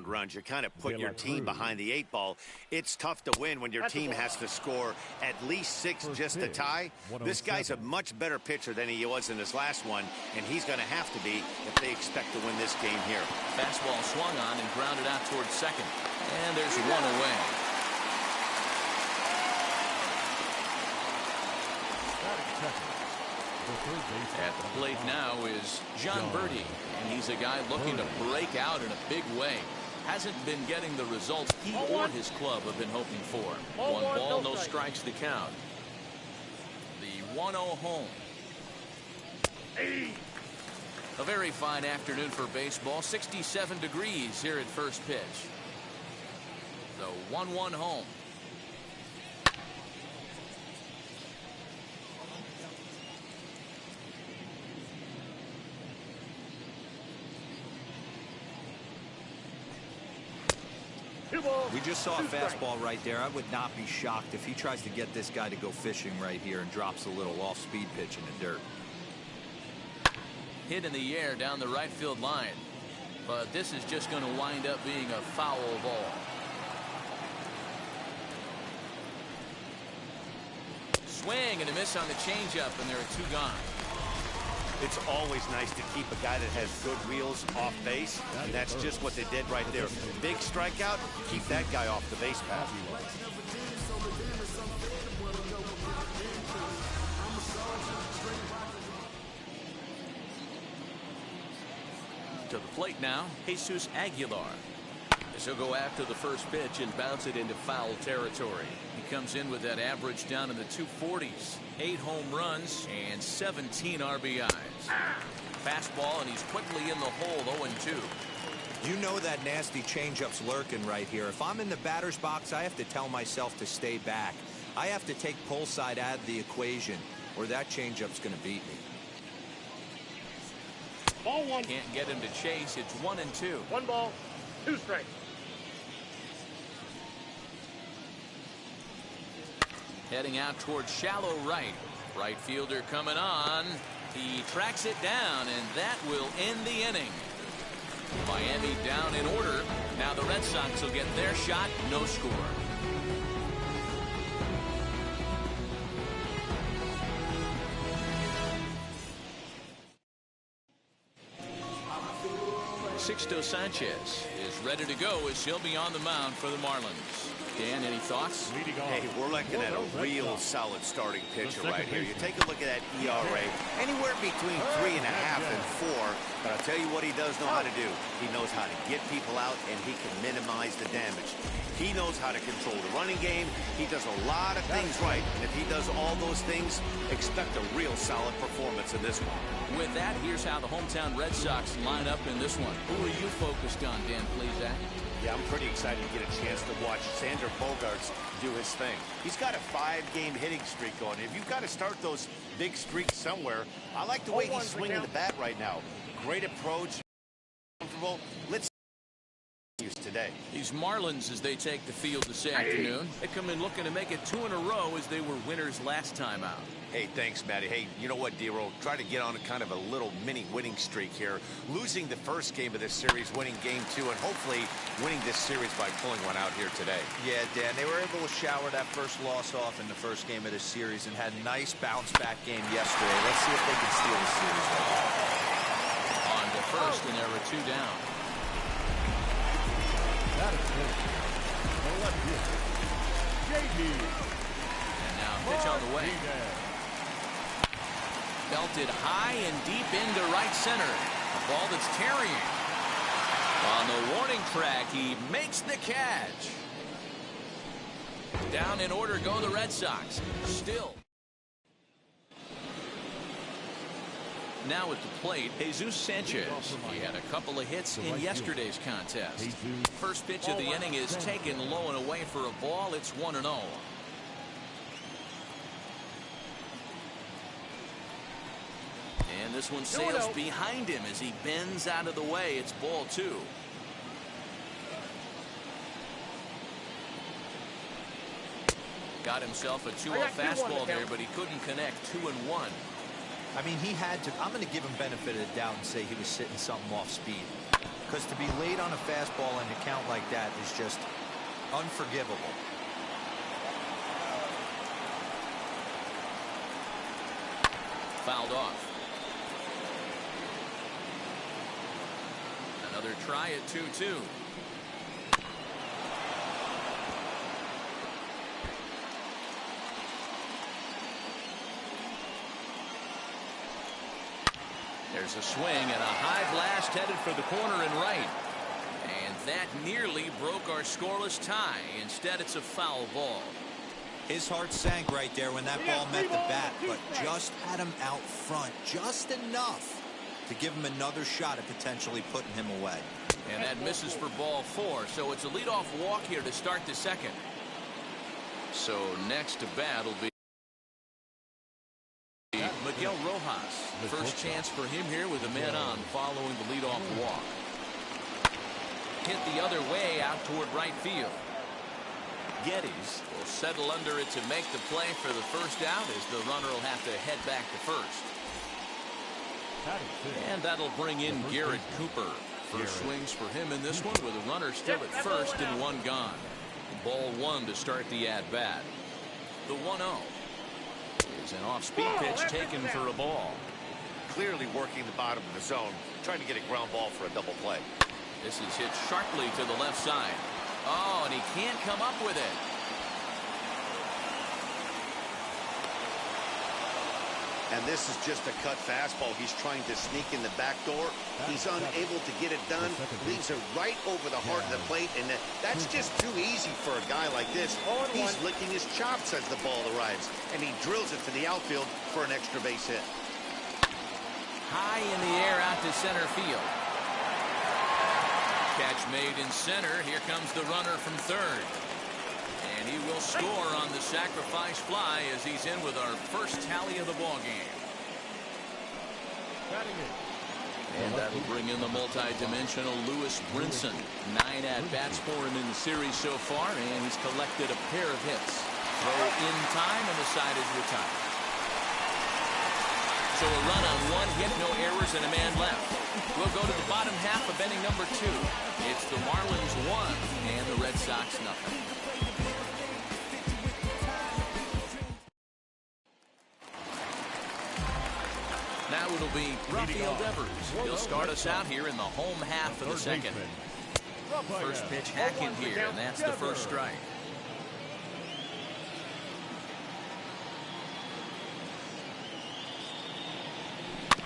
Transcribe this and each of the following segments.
earned runs. You kind of put your team behind the 8 ball. It's tough to win when your team has to score at least 6 just to tie. This guy's a much better pitcher than he was in his last one, and he's going to have to be if they expect to win this game here. Fastball swung on and grounded out towards second. And there's one away. At the plate now is John Birdie, and he's a guy looking to break out in a big way. Hasn't been getting the results he or his club have been hoping for. 1 ball, no strikes to count. The 1-0 home. A very fine afternoon for baseball. 67 degrees here at first pitch. The 1-1 home. We just saw a fastball right there. I would not be shocked if he tries to get this guy to go fishing right here and drops a little off-speed pitch in the dirt. Hit in the air down the right field line. But this is just going to wind up being a foul ball. Swing and a miss on the changeup, and there are 2 gone. It's always nice to keep a guy that has good wheels off base, and that's just what they did right there. Big strikeout, keep that guy off the base path. To the plate now, Jesus Aguilar. As he'll go after the first pitch and bounce it into foul territory. He comes in with that average down in the 240s. 8 home runs and 17 RBIs. Fastball, and he's quickly in the hole. 0-2. You know that nasty changeup's lurking right here. If I'm in the batter's box, I have to tell myself to stay back. I have to take pull side out of the equation, or that changeup's going to beat me. Ball 1. Can't get him to chase. It's 1-2. 1 ball, 2 strikes. Heading out towards shallow right. Right fielder coming on. He tracks it down, and that will end the inning. Miami down in order. Now the Red Sox will get their shot. No score. Sixto Sanchez is ready to go as he'll be on the mound for the Marlins. Dan, any thoughts? Hey, we're looking at a real solid starting pitcher right here. You take a look at that ERA, anywhere between 3.5 and 4. But I'll tell you what he does know how to do. He knows how to get people out, and he can minimize the damage. He knows how to control the running game. He does a lot of things right, and if he does all those things, expect a real solid performance in this one. With that, here's how the hometown Red Sox line up in this one. Who are you focused on, Dan Plesac? Yeah, I'm pretty excited to get a chance to watch Xander Bogaerts do his thing. He's got a 5-game hitting streak going. If you've got to start those big streaks somewhere, I like the way he's swinging the bat right now. Great approach, comfortable. Let's use today. These Marlins, as they take the field this afternoon, they come in looking to make it 2 in a row as they were winners last time out. Hey, thanks, Matty. Hey, you know what, D-Roll? Try to get on a kind of a little mini winning streak here. Losing the first game of this series, winning game 2, and hopefully winning this series by pulling one out here today. Yeah, Dan, they were able to shower that first loss off in the first game of this series and had a nice bounce-back game yesterday. Let's see if they can steal the series. On to first, and there were 2 down. That is good. JD. And now pitch on the way. Belted high and deep into right center. A ball that's carrying. On the warning track, he makes the catch. Down in order go the Red Sox. Still. Now at the plate, Jesus Sanchez. He had a couple of hits in yesterday's contest. First pitch of the inning is taken low and away for a ball. It's 1-0. And this one sails behind him as he bends out of the way. It's ball 2. Got himself a 2-0 fastball there, but he couldn't connect. 2-1. I mean, he had to. I'm going to give him benefit of the doubt and say he was sitting something off speed. because to be late on a fastball and to count like that is just unforgivable. Fouled off. Another try at 2-2. There's a swing and a high blast headed for the corner and right. And that nearly broke our scoreless tie. Instead, it's a foul ball. His heart sank right there when that ball met the bat, but just had him out front just enough to give him another shot at potentially putting him away. And that misses for ball 4, so it's a leadoff walk here to start the second. So next to bat will be Miguel Rojas. First chance for him here with a man on following the leadoff walk. Hit the other way out toward right field. Geddes will settle under it to make the play for the first out, as the runner will have to head back to first. And that'll bring in Garrett Cooper. First swings for him in this one, with a runner still at first and one gone. Ball 1 to start the at-bat. The 1-0 is an off-speed pitch taken for a ball. Clearly working the bottom of the zone, trying to get a ground ball for a double play. This is hit sharply to the left side. Oh, and he can't come up with it. And this is just a cut fastball. He's trying to sneak in the back door. He's unable to get it done. Leaves it right over the heart of the plate, and that's just too easy for a guy like this. He's licking his chops as the ball arrives, and he drills it to the outfield for an extra base hit. High in the air out to center field. Catch made in center. Here comes the runner from third. And he will score on the sacrifice fly as he's in with our first tally of the ball game. And that'll bring in the multi-dimensional Lewis Brinson. 9 at-bats for him in the series so far, and he's collected a pair of hits. Throw in time, and the side is retired. So a run on 1 hit, no errors, and a man left. We'll go to the bottom half of inning number 2. It's the Marlins 1 and the Red Sox nothing. Now it'll be Rafael Devers. He'll start us out here in the home half of the second. First pitch hacking here, and that's the first strike.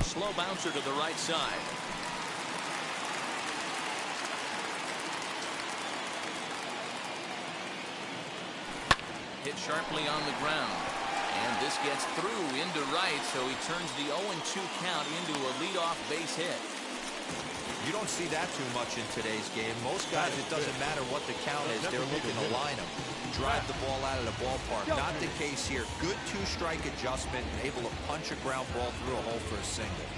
Slow bouncer to the right side. Hit sharply on the ground. And this gets through into right, so he turns the 0-2 count into a leadoff base hit. You don't see that too much in today's game. Most guys, it doesn't matter what the count is, they're looking to line them, drive the ball out of the ballpark. Not the case here. Good 2-strike adjustment, and able to punch a ground ball through a hole for a single.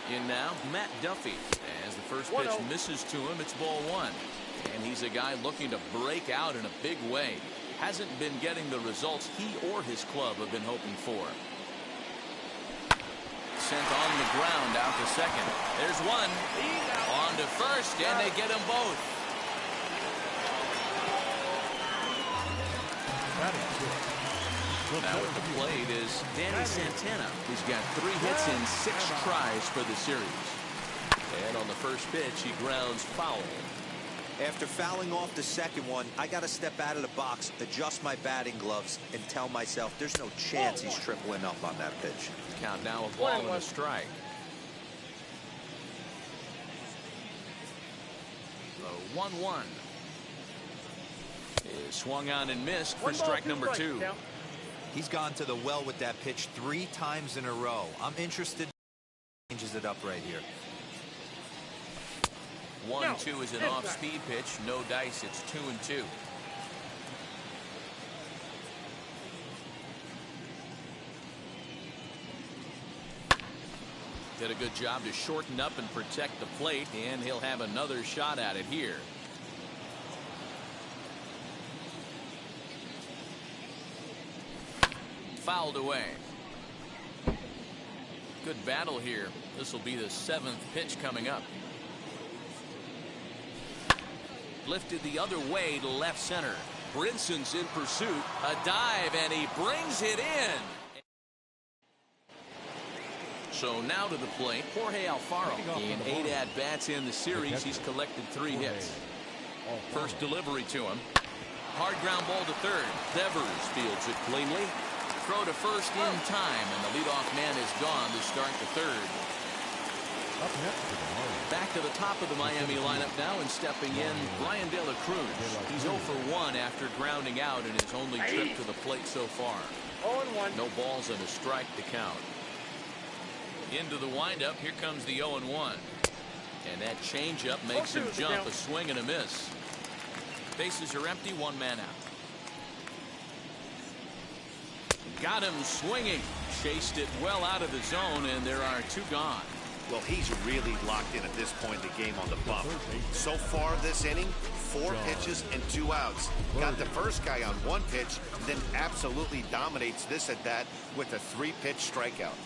In now, Matt Duffy. As the first pitch misses to him, it's ball 1. And he's a guy looking to break out in a big way. Hasn't been getting the results he or his club have been hoping for. Sent on the ground out to second. There's one. On to first, and they get them both. Now at the plate is Danny Santana, who's got 3 hits in 6 tries for the series. And on the first pitch, he grounds foul. After fouling off the second one, I got to step out of the box, adjust my batting gloves, and tell myself there's no chance he's tripling up on that pitch. Count now a ball and a strike. The 1-1 is swung on and missed for strike number 2. He's gone to the well with that pitch 3 times in a row. I'm interested. Changes it up right here. 1-2 is an off-speed pitch. No dice. It's 2-2. Did a good job to shorten up and protect the plate, and he'll have another shot at it here. fouled away. Good battle here. This will be the 7th pitch coming up. Lifted the other way to left center. Brinson's in pursuit. A dive, and he brings it in. So now to the plate, Jorge Alfaro. In 8 at-bats in the series, he's collected 3 hits. First delivery to him. Hard ground ball to third. Devers fields it cleanly. Throw to first in time, and the leadoff man is gone to start the third. Back to the top of the Miami lineup now, and stepping in, Brian De La Cruz. He's 0 for 1 after grounding out in his only trip to the plate so far. 0-1. No balls and a strike to count. Into the windup, here comes the 0-1. And that changeup makes him jump, a swing and a miss. Bases are empty, 1 man out. Got him swinging. Chased it well out of the zone, and there are 2 gone. Well, he's really locked in at this point in the game on the bump. So far this inning, 4 pitches and 2 outs. Got the first guy on 1 pitch, then absolutely dominates this at bat with a 3-pitch strikeout.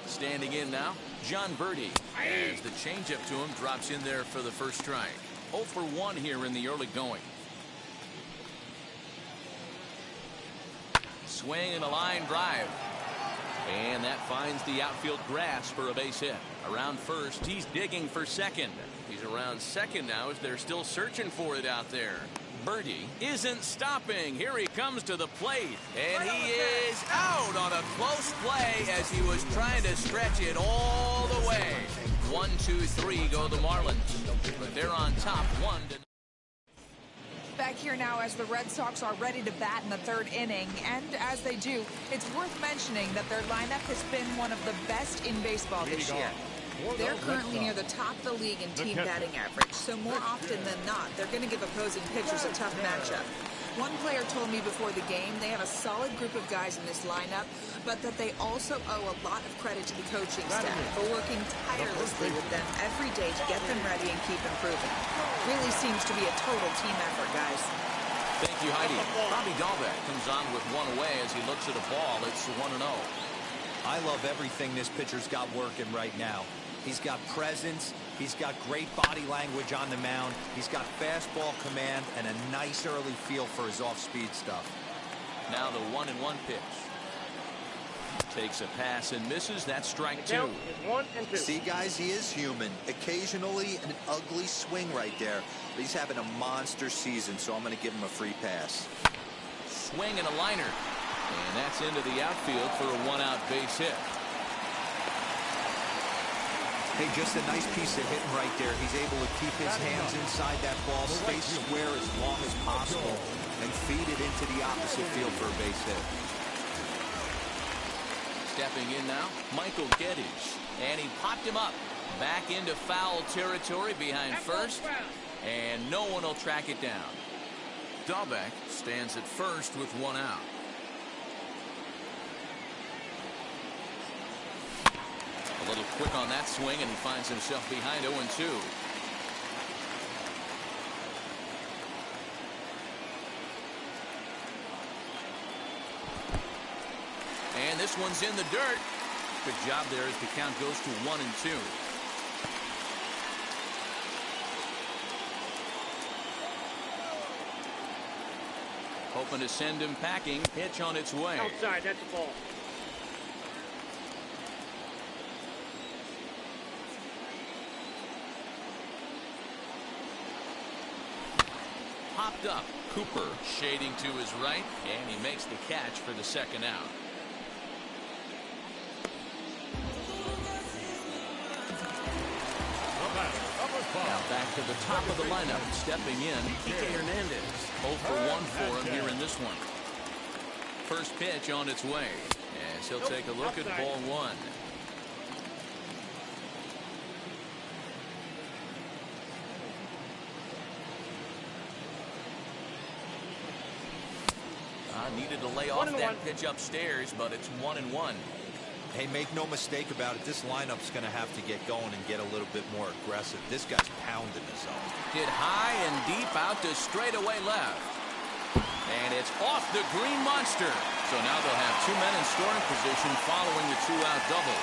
Standing in now, John Birdie. As the changeup to him drops in there for the first strike. 0 for 1 here in the early going. Swing and a line drive. And that finds the outfield grass for a base hit. Around first, he's digging for second. He's around second now as they're still searching for it out there. Birdie isn't stopping. Here he comes to the plate, and he is out on a close play as he was trying to stretch it all the way. 1, 2, 3 go the Marlins, but they're on top 1-0. Back here now as the Red Sox are ready to bat in the 3rd inning, and as they do, it's worth mentioning that their lineup has been one of the best in baseball this year. They're currently near the top of the league in team batting average, so more often than not, they're going to give opposing pitchers a tough matchup. One player told me before the game they have a solid group of guys in this lineup, but that they also owe a lot of credit to the coaching staff for working tirelessly with them every day to get them ready and keep improving. Really seems to be a total team effort, guys. Thank you, Heidi. Bobby Dahlbeck comes on with 1 away as he looks at a ball. It's 1-0. I love everything this pitcher's got working right now. He's got presence. He's got great body language on the mound. He's got fastball command and a nice early feel for his off-speed stuff. Now the 1-1 pitch. Takes a pass and misses. That's strike 2. 1 and 2. See, guys, he is human. Occasionally an ugly swing right there. But he's having a monster season, so I'm going to give him a free pass. Swing and a liner. And that's into the outfield for a 1-out base hit. Hey, just a nice piece of hitting right there. He's able to keep his hands inside that ball, stay square as long as possible, and feed it into the opposite field for a base hit. Stepping in now, Michael Geddes. And he popped him up. Back into foul territory behind first. And no one will track it down. Dahlbeck stands at first with 1 out. A little quick on that swing, and he finds himself behind 0-2. And this one's in the dirt. Good job there as the count goes to 1-2. Hoping to send him packing. Pitch on its way. Outside, that's a ball. Popped up. Cooper shading to his right, and he makes the catch for the 2nd out. Now back to the top of the lineup, stepping in, Kike Hernandez. 0 for 1 for him here in this one. First pitch on its way, as he'll take a look at ball 1. Needed to lay off that pitch upstairs, but it's 1-1. Hey, make no mistake about it. This lineup's going to have to get going and get a little bit more aggressive. This guy's pounding the zone. Hit high and deep out to straightaway left. And it's off the green monster. So now they'll have 2 men in scoring position following the 2-out double.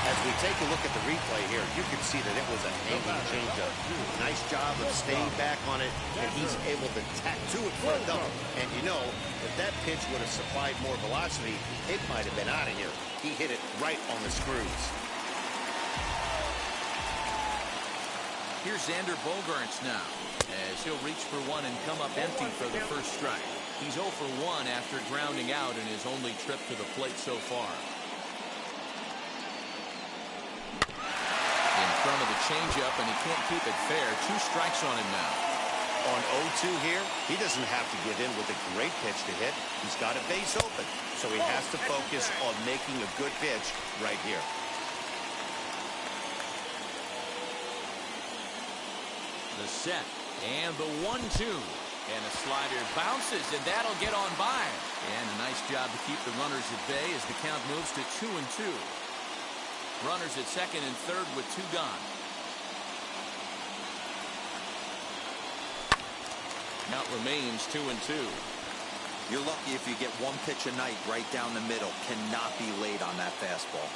As we take a look at the replay here, you can see that it was a hanging changeup. Nice job of staying back on it, and he's able to tack to it for a double. And you know, if that pitch would have supplied more velocity, it might have been out of here. He hit it right on the screws. Here's Xander Bogaerts now, as he'll reach for one and come up empty for the first strike. He's 0 for 1 after grounding out in his only trip to the plate so far. In front of the changeup, and he can't keep it fair. 2 strikes on him now. On 0-2 here, he doesn't have to give in with a great pitch to hit. He's got a base open, so he has to focus on making a good pitch right here. The set and the 1-2, and a slider bounces, and that'll get on by. And a nice job to keep the runners at bay as the count moves to 2-2. Runners at second and third with 2 gone. Count remains 2-2. You're lucky if you get 1 pitch a night right down the middle. Cannot be late on that fastball.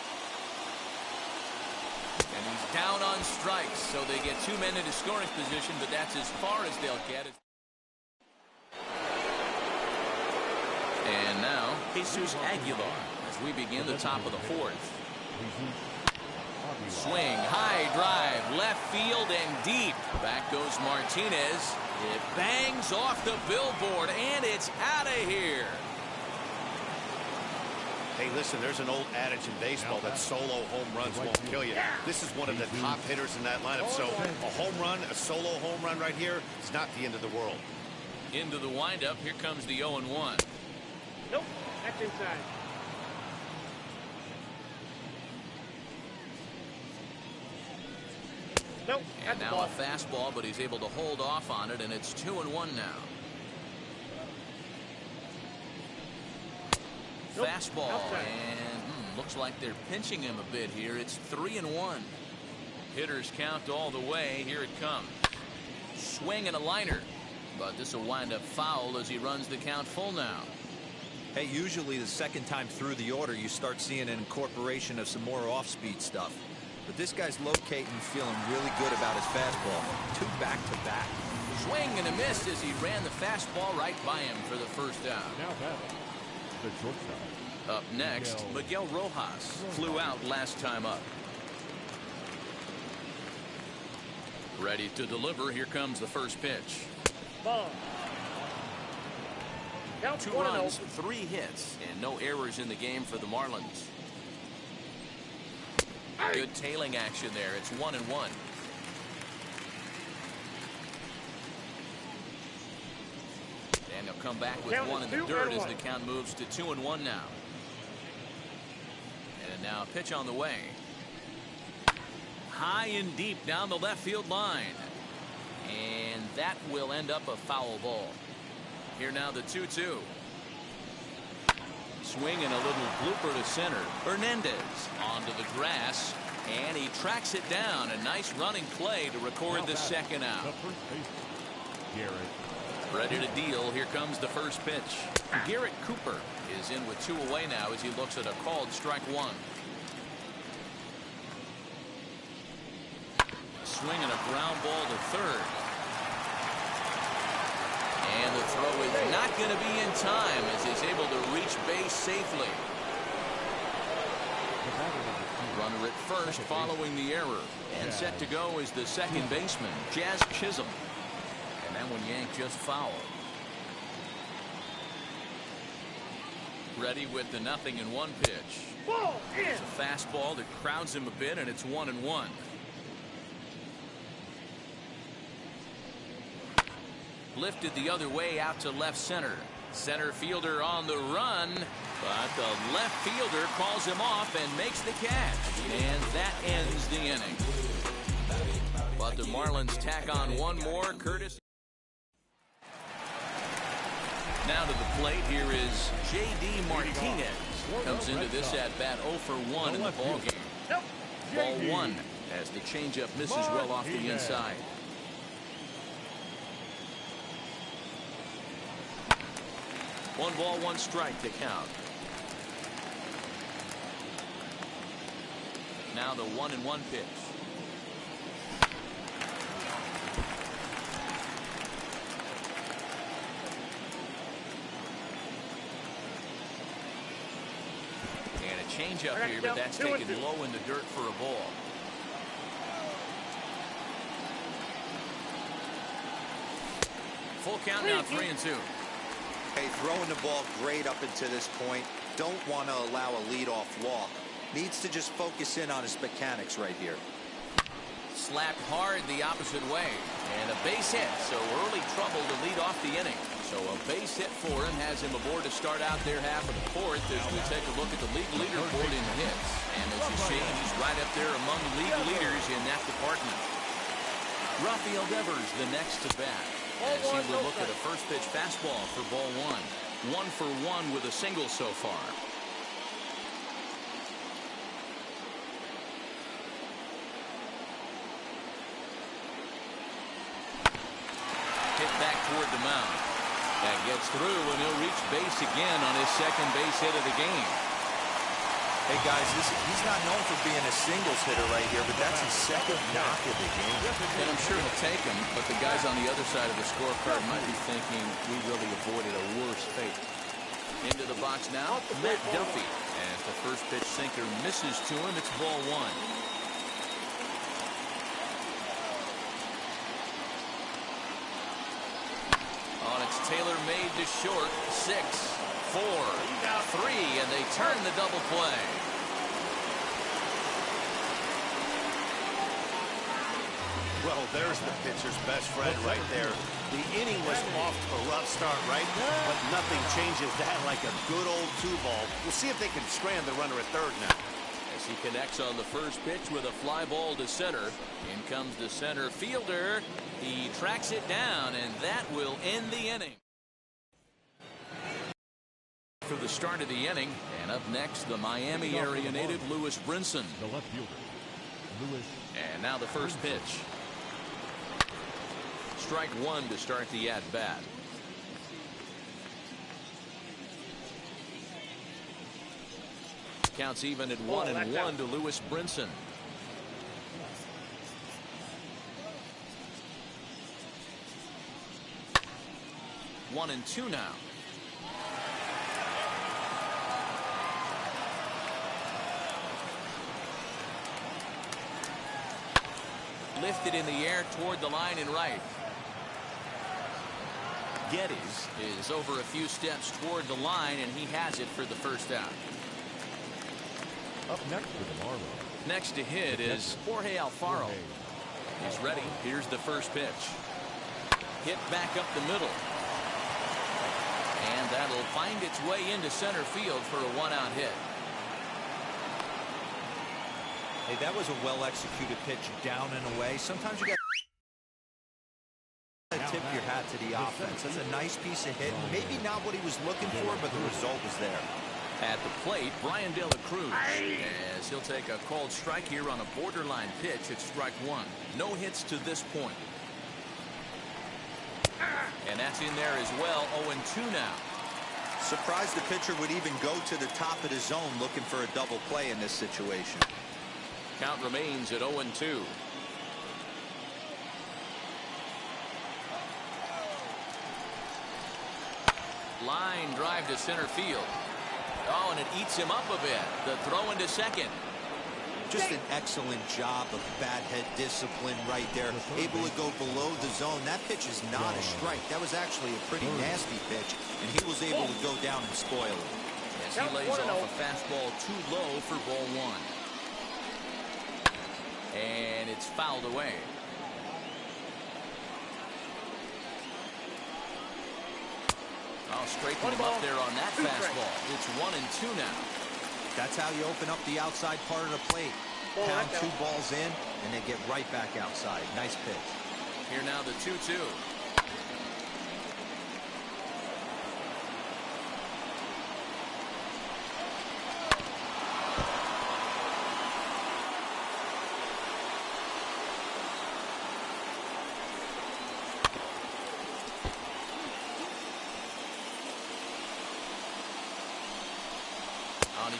And he's down on strikes, so they get 2 men into scoring position, but that's as far as they'll get it. And now, Jesus Aguilar as we begin the top of the 4th. Swing, high drive, left field and deep. Back goes Martinez. It bangs off the billboard, and it's out of here. Hey, listen, there's an old adage in baseball that solo home runs won't kill you. This is one of the top hitters in that lineup, so a home run, a solo home run right here is not the end of the world. Into the windup, here comes the 0-1. Nope, that's inside. Nope, And that's now ball. a fastball, but he's able to hold off on it, and it's 2-1 now. Nope, Fastball, outside. and looks like they're pinching him a bit here. It's 3-1. Hitters count all the way. Here it comes. Swing and a liner, but this will wind up foul as he runs the count full now. Hey, usually the second time through the order, you start seeing an incorporation of some more off-speed stuff. But this guy's locating, feeling really good about his fastball. 2 back-to-back. Swing and a miss as he ran the fastball right by him for the first down. Now batting, the shortstop. Up next, Miguel Rojas flew out last time up. Ready to deliver. Here comes the first pitch. Ball. Count 2 1-0. runs, 3 hits, and no errors in the game for the Marlins. Good tailing action there. It's 1-1. And he'll come back with Count 1 in the 2-1. dirt as the count moves to 2-1 now. And now a pitch on the way. High and deep down the left field line. And that will end up a foul ball. Here now the 2-2. Swing and a little blooper to center. Hernandez onto the grass, and he tracks it down. A nice running play to record the second The out. first base, Garrett. Ready to deal. Here comes the first pitch. Garrett Cooper is in with 2 away now as he looks at a called strike 1. Swing and a ground ball to third. And the throw is not going to be in time as he's able to reach base safely. Runner at first following the error. And set to go is the second baseman, Jazz Chisholm. And that one yanked just foul. Ready with the 0-1 pitch. Ball in. It's a fastball that crowds him a bit, and it's 1-1. Lifted the other way out to left center. Center fielder on the run, but the left fielder calls him off and makes the catch. And that ends the inning. But the Marlins tack on one more. Curtis. Now to the plate. Here is J.D. Martinez. Comes into this at bat 0 for 1 in the ballgame. Nope. Ball 1 as the changeup misses well off the inside. 1 ball, 1 strike to count. Now the 1-1 pitch. And a changeup here, but that's taken low in the dirt for a ball. Full count now, 3-2. Hey, throwing the ball great up into this point. Don't want to allow a leadoff walk. Needs to just focus in on his mechanics right here. Slapped hard the opposite way. And a base hit, so early trouble to lead off the inning. So a base hit for him has him aboard to start out their half of the fourth as we take a look at the league leaderboard in hits. And as you see, he's right up there among league leaders in that department. Rafael Devers the next to bat. As he will look at a first pitch fastball for ball 1. 1 for 1 with a single so far. Hit back toward the mound. That gets through, and he'll reach base again on his second base hit of the game. Hey guys, he's not known for being a singles hitter right here, but that's his second knock of the game. And I'm sure he'll take him, but the guys on the other side of the scorecard might be thinking we really avoided a worse fate. Into the box now, Matt Duffy. As the first pitch sinker misses to him, it's ball 1. On it's Taylor made to short. 6, 4, 3, and they turn the double play. Well, there's the pitcher's best friend right there. The inning was off to a rough start, right? But nothing changes that like a good old 2-ball. We'll see if they can strand the runner at third now. As he connects on the first pitch with a fly ball to center. In comes the center fielder. He tracks it down, and that will end the inning. For the start of the inning, and up next, the Miami area native Lewis Brinson. The left fielder, Lewis. And now the first pitch. Strike 1 to start the at-bat. Counts even at 1-1 to Lewis Brinson. One and 2 now. Lifted in the air toward the line and right. Geddes is over a few steps toward the line, and he has it for the first out. Up next with the Marlins. Next to hit is Jorge Alfaro. He's ready. Here's the first pitch. Hit back up the middle. And that'll find its way into center field for a 1-out hit. Hey, that was a well-executed pitch down and away. Sometimes you got to tip your hat to the offense. That's a nice piece of hit. Maybe not what he was looking for, but the result was there. At the plate, Brian De La Cruz, as he'll take a called strike here on a borderline pitch at strike 1. No hits to this point. And that's in there as well. 0-2 now. Surprised the pitcher would even go to the top of the zone looking for a double play in this situation. Count remains at 0-2. Line drive to center field. Oh, and it eats him up a bit. The throw into second. Just an excellent job of bat head discipline right there. Able to go below the zone. That pitch is not a strike. That was actually a pretty nasty pitch, and he was able to go down and spoil it. As he lays off a fastball too low for ball 1. And it's fouled away. I'll straighten him up there on that fastball. It's 1-2 now. That's how you open up the outside part of the plate. Pound 2 balls in, and they get right back outside. Nice pitch. Here now the 2-2.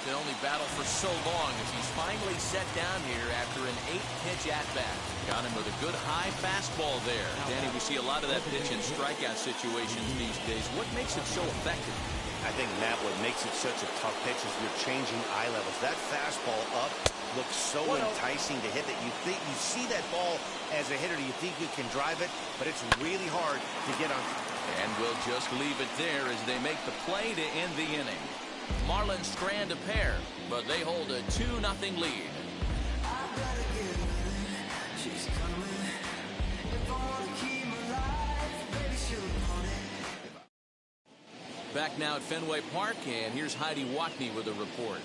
can only battle for so long as he's finally set down here after an 8-pitch at-bat. Got him with a good high fastball there. Danny, we see a lot of that pitch in strikeout situations these days. What makes it so effective? I think, Matt, what makes it such a tough pitch is you're changing eye levels. That fastball up looks so enticing to hit that you think you see that ball as a hitter. You think you can drive it, but it's really hard to get on. And we'll just leave it there as they make the play to end the inning. Marlins strand a pair, but they hold a 2-0 lead. Back now at Fenway Park, and here's Heidi Watney with a report.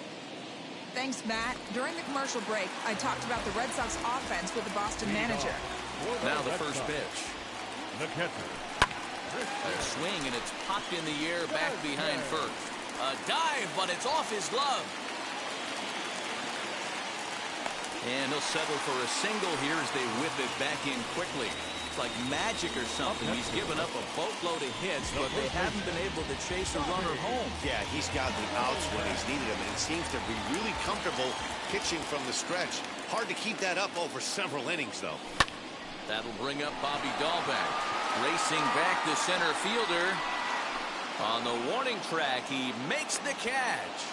Thanks, Matt. During the commercial break, I talked about the Red Sox offense with the Boston manager. Now the first pitch. The catcher. A swing, and it's popped in the air back behind first. A dive, but it's off his glove. And he'll settle for a single here as they whip it back in quickly. It's like magic or something. He's given up a boatload of hits, but they haven't been able to chase a runner home. Yeah, he's got the outs when he's needed them, and he seems to be really comfortable pitching from the stretch. Hard to keep that up over several innings, though. That'll bring up Bobby Dahlbeck. Racing back the center fielder. On the warning track, he makes the catch.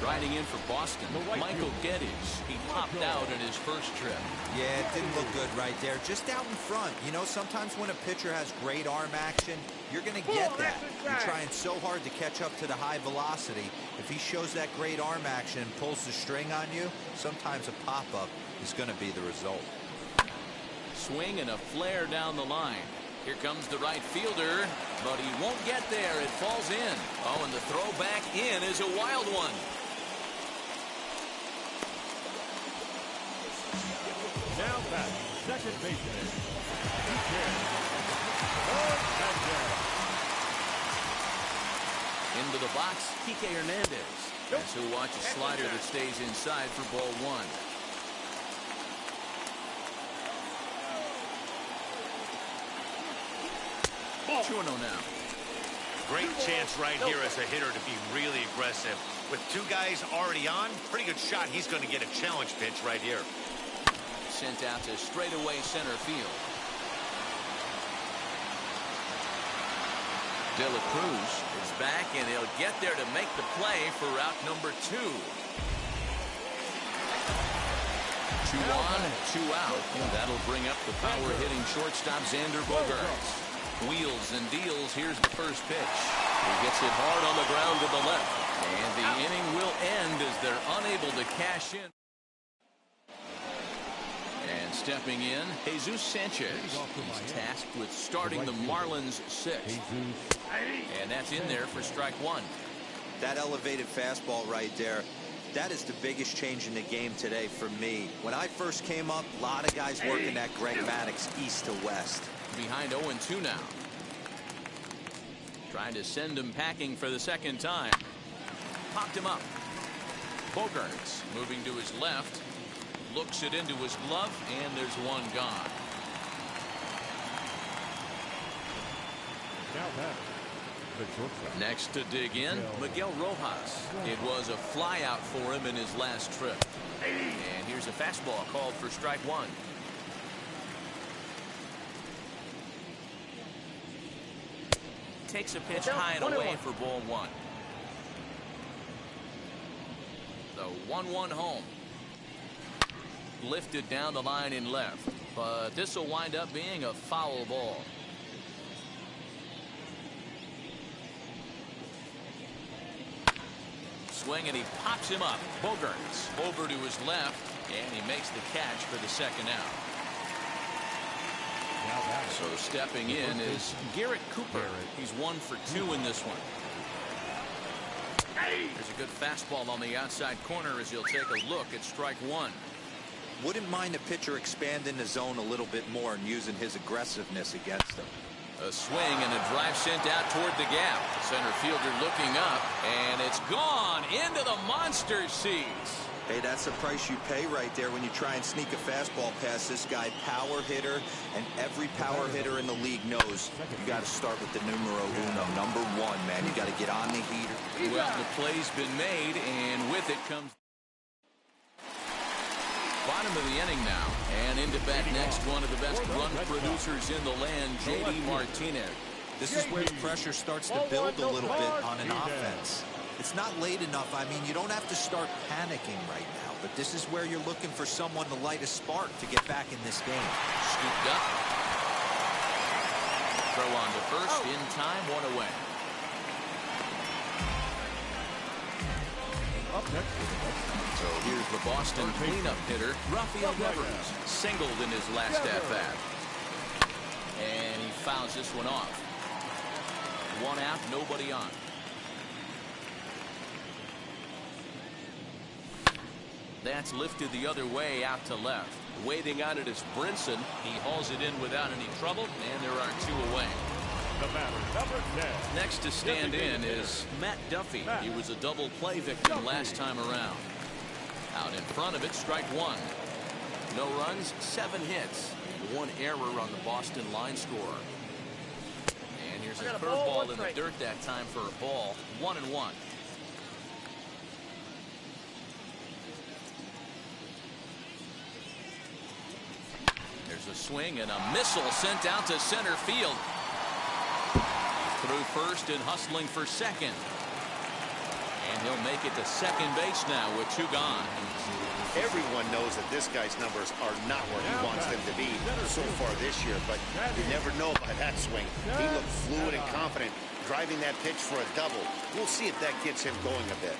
Riding in for Boston, Michael Geddes. He popped out in his first trip. Yeah, it didn't look good right there. Just out in front. You know, sometimes when a pitcher has great arm action, you're going to get that. You're trying so hard to catch up to the high velocity. If he shows that great arm action and pulls the string on you, sometimes a pop-up is going to be the result. Swing and a flare down the line. Here comes the right fielder, but he won't get there. It falls in. Oh, and the throw back in is a wild one. Now back, second baseman. Into the box, Kike Hernandez. That's who watch a slider that stays inside for ball one. Chuno now. Great chance right here as a hitter to be really aggressive. With two guys already on, pretty good shot. He's going to get a challenge pitch right here. Sent out to straightaway center field. De La Cruz is back, and he'll get there to make the play for route number 2. 2 on, 2 out, and that'll bring up the power-hitting shortstop Xander Bogaerts. Wheels and deals. Here's the first pitch. He gets it hard on the ground to the left, and the inning will end as they're unable to cash in. And stepping in, Jesus Sanchez. He's tasked with starting the Marlins 6th. And that's in there for strike 1. That elevated fastball right there, that is the biggest change in the game today for me. When I first came up, a lot of guys working that Greg Maddux east to west. Behind 0-2 now. Trying to send him packing for the second time. Popped him up. Bogaerts moving to his left. Looks it into his glove, and there's one gone. Now back, the shortstop. Next to dig in, Miguel Rojas. It was a fly out for him in his last trip. And here's a fastball called for strike 1. Takes a pitch high and away for ball 1. The 1-1 home. Lifted down the line in left, but this will wind up being a foul ball. Swing, and he pops him up. Bogaerts over to his left, and he makes the catch for the second out. So stepping in is Garrett Cooper. He's 1 for 2 in this one. There's a good fastball on the outside corner as he'll take a look at strike 1. Wouldn't mind a pitcher expanding the zone a little bit more and using his aggressiveness against them. A swing and a drive sent out toward the gap. The center fielder looking up, and it's gone into the monster seats. Hey, that's the price you pay right there when you try and sneak a fastball past this guy. Power hitter, and every power hitter in the league knows you got to start with the numero uno, number one, man. You got to get on the heater. Well, the play's been made, and with it comes bottom of the inning now, and into bat next, one of the best run producers in the land, J.D. Martinez. This is where the pressure starts to build a little bit on an offense. It's not late enough. I mean, you don't have to start panicking right now, but this is where you're looking for someone to light a spark to get back in this game. Scooped up. Throw on to first, in time, one away. Up next. So here's the Boston cleanup hitter, Rafael Devers, singled in his last at-bat. And he fouls this one off. One out, nobody on. That's lifted the other way out to left. Waiting on it is Brinson. He hauls it in without any trouble, and there are two away. The batter, number 10. Next to stand in is Matt Duffy. He was a double play victim last time around. Out in front of it, strike one. No runs, 7 hits. One error on the Boston line score. And here's a curveball in the dirt that time for a ball. 1-1. There's a swing and a missile sent out to center field. Through first and hustling for second. And he'll make it to second base now with 2 gone. Everyone knows that this guy's numbers are not where he wants them to be so far this year, but you never know by that swing. He looked fluid and confident driving that pitch for a double. We'll see if that gets him going a bit.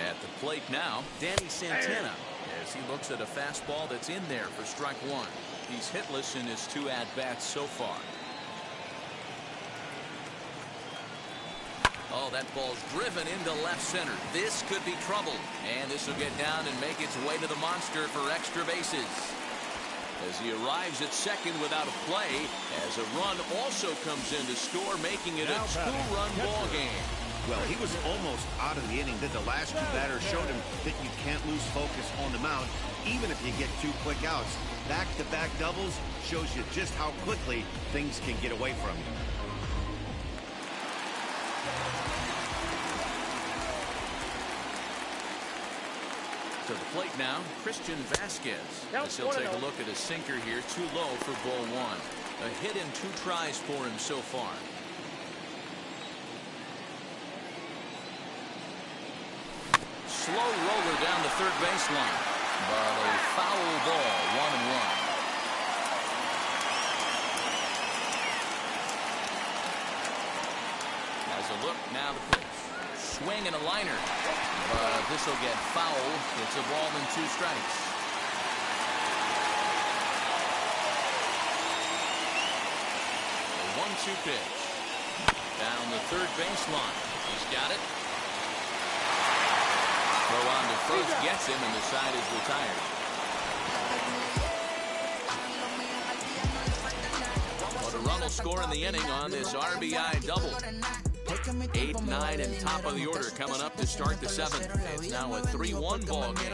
At the plate now, Danny Santana, as he looks at a fastball that's in there for strike one. He's hitless in his 2 at-bats so far. Oh, that ball's driven into left center. This could be trouble. And this will get down and make its way to the monster for extra bases. As he arrives at second without a play, as a run also comes in to score, making it a 2-run ball game. Well, he was almost out of the inning. Then the last 2 batters showed him that you can't lose focus on the mound, even if you get 2 quick outs. Back-to-back doubles shows you just how quickly things can get away from you. To the plate now, Christian Vasquez. As he'll take a look at a sinker here, too low for ball 1. A hit in 2 tries for him so far. Slow roller down the third baseline, but a foul ball, 1-1. Has a look, now the pitch. Swing and a liner, but this will get foul. It's a ball and 2 strikes. A 1-2 pitch. Down the third baseline. He's got it. Throw on to first, gets him, and the side is retired. Well, the run will score in the inning on this RBI double. 8, 9, and top of the order coming up to start the 7th. It's now a 3-1 ball game.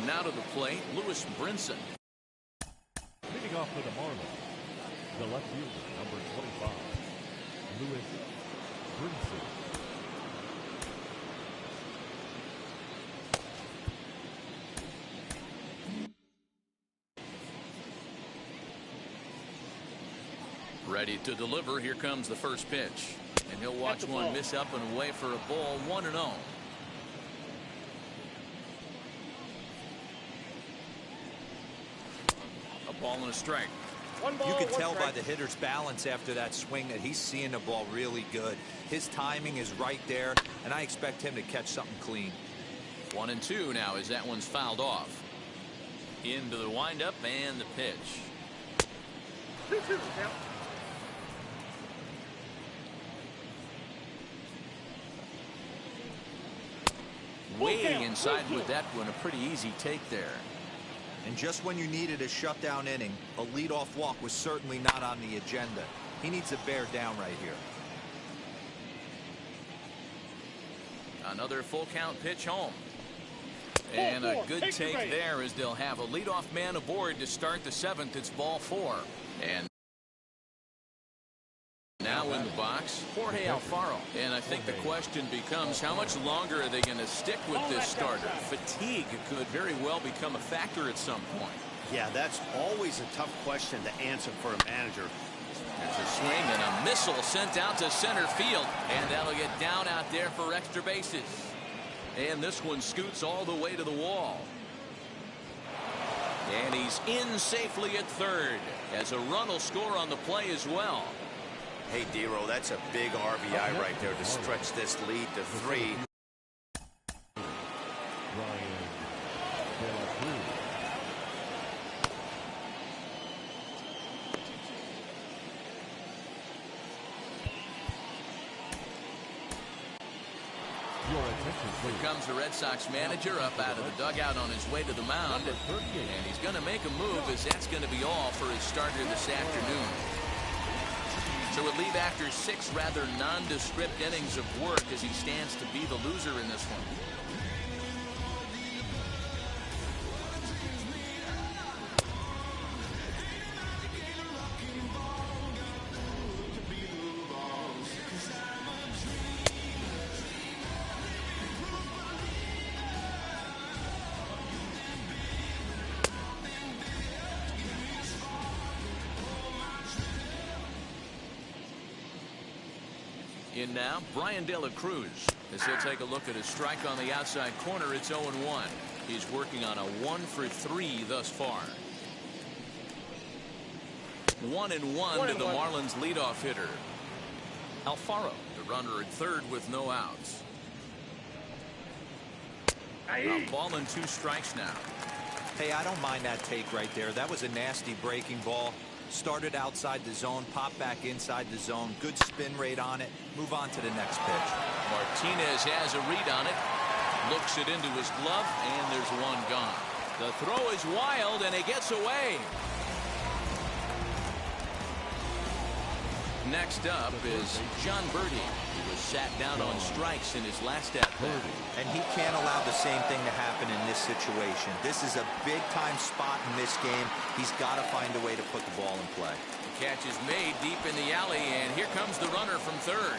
Now to the plate, Lewis Brinson. Leading off for the Marlins, the left fielder, number 25, Lewis Brinson. Ready to deliver. Here comes the first pitch. And he'll watch one miss up and away for a ball, 1-0. A ball and a strike. You can tell by the hitter's balance after that swing that he's seeing the ball really good. His timing is right there, and I expect him to catch something clean. 1-2 now as that one's fouled off. Into the windup and the pitch. 2-2. Waiting inside with that one, a pretty easy take there. And just when you needed a shutdown inning, a leadoff walk was certainly not on the agenda. He needs to bear down right here. Another full count pitch home. And a good take there as they'll have a leadoff man aboard to start the 7th. It's ball 4. And now in the box, Jorge Alfaro. And I think the question becomes, how much longer are they going to stick with this starter? Fatigue could very well become a factor at some point. Yeah, that's always a tough question to answer for a manager. There's a swing and a missile sent out to center field. And that'll get down out there for extra bases. And this one scoots all the way to the wall. And he's in safely at third, as a run will score on the play as well. Hey, Dero, that's a big RBI right there to stretch this lead to 3. Here comes the Red Sox manager up out of the dugout on his way to the mound. And he's going to make a move, as that's going to be all for his starter this afternoon. So we'll leave after 6 rather nondescript innings of work as he stands to be the loser in this one. In now, Brian De La Cruz, as he'll take a look at his strike on the outside corner. It's 0-1. He's working on a 1-for-3 thus far. 1-1 to the Marlins leadoff hitter. Alfaro, the runner at third with no outs. A ball and 2 strikes now. Hey, I don't mind that take right there. That was a nasty breaking ball. Started outside the zone, popped back inside the zone. Good spin rate on it. Move on to the next pitch. Martinez has a read on it. Looks it into his glove, and there's one gone. The throw is wild, and it gets away. Next up is John Birdie, who was sat down on strikes in his last at-bat. And he can't allow the same thing to happen in this situation. This is a big-time spot in this game. He's got to find a way to put the ball in play. The catch is made deep in the alley, and here comes the runner from third.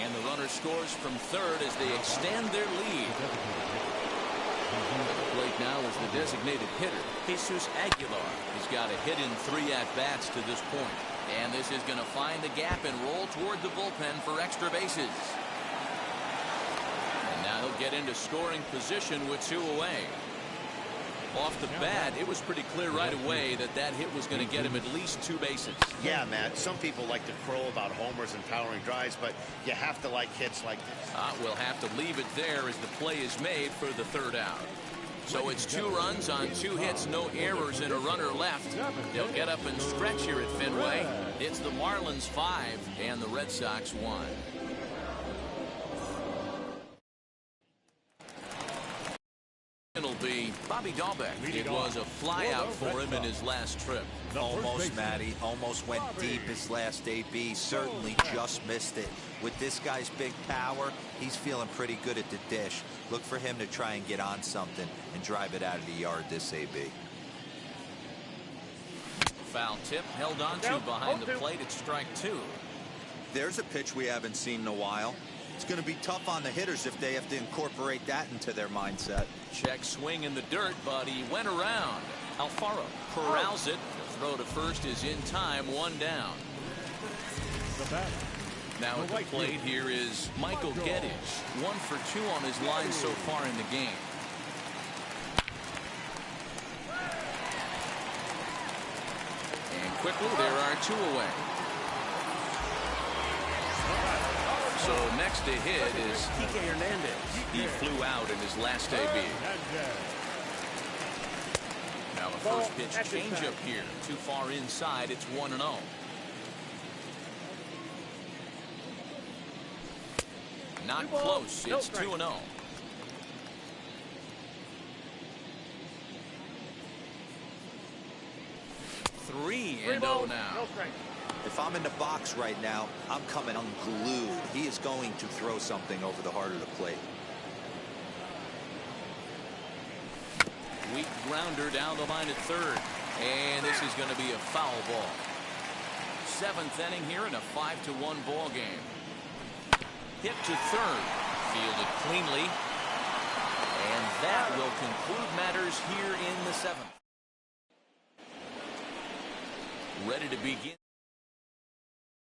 And the runner scores from third as they extend their lead. At the plate now is the designated hitter, Jesus Aguilar. He's got a hit in 3 at-bats to this point. And this is going to find the gap and roll toward the bullpen for extra bases. And now he'll get into scoring position with 2 away. Off the bat, it was pretty clear right away that that hit was going to get him at least 2 bases. Yeah, Matt, some people like to crow about homers and powering drives, but you have to like hits like this. We'll have to leave it there as the play is made for the 3rd out. So it's 2 runs on 2 hits, no errors, and a runner left. They'll get up and stretch here at Fenway. It's the Marlins 5 and the Red Sox 1. It'll be Bobby Dahlbeck. It was a flyout for him in his last trip. Almost, Matty. Almost went deep his last AB. Certainly just missed it. With this guy's big power, he's feeling pretty good at the dish. Look for him to try and get on something and drive it out of the yard this AB. Foul tip held on to behind the plate at strike 2. There's a pitch we haven't seen in a while. It's going to be tough on the hitters if they have to incorporate that into their mindset. Check swing in the dirt, but he went around. Alfaro corrals it. The throw to first is in time, 1 down. Now at the plate here is Michael Geddes. 1 for 2 on his line so far in the game. And quickly there are 2 away. So next to hit is Kike Hernandez. He flew out in his last AB. Now a first pitch changeup here. Too far inside. It's 1-0. Not close. It's 2-0. And 0 now. No strike. If I'm in the box right now, I'm coming unglued. He is going to throw something over the heart of the plate. Weak grounder down the line at third. And this is going to be a foul ball. 7th inning here in a 5-1 ball game. Hit to third. Fielded cleanly. And that will conclude matters here in the 7th. Ready to begin.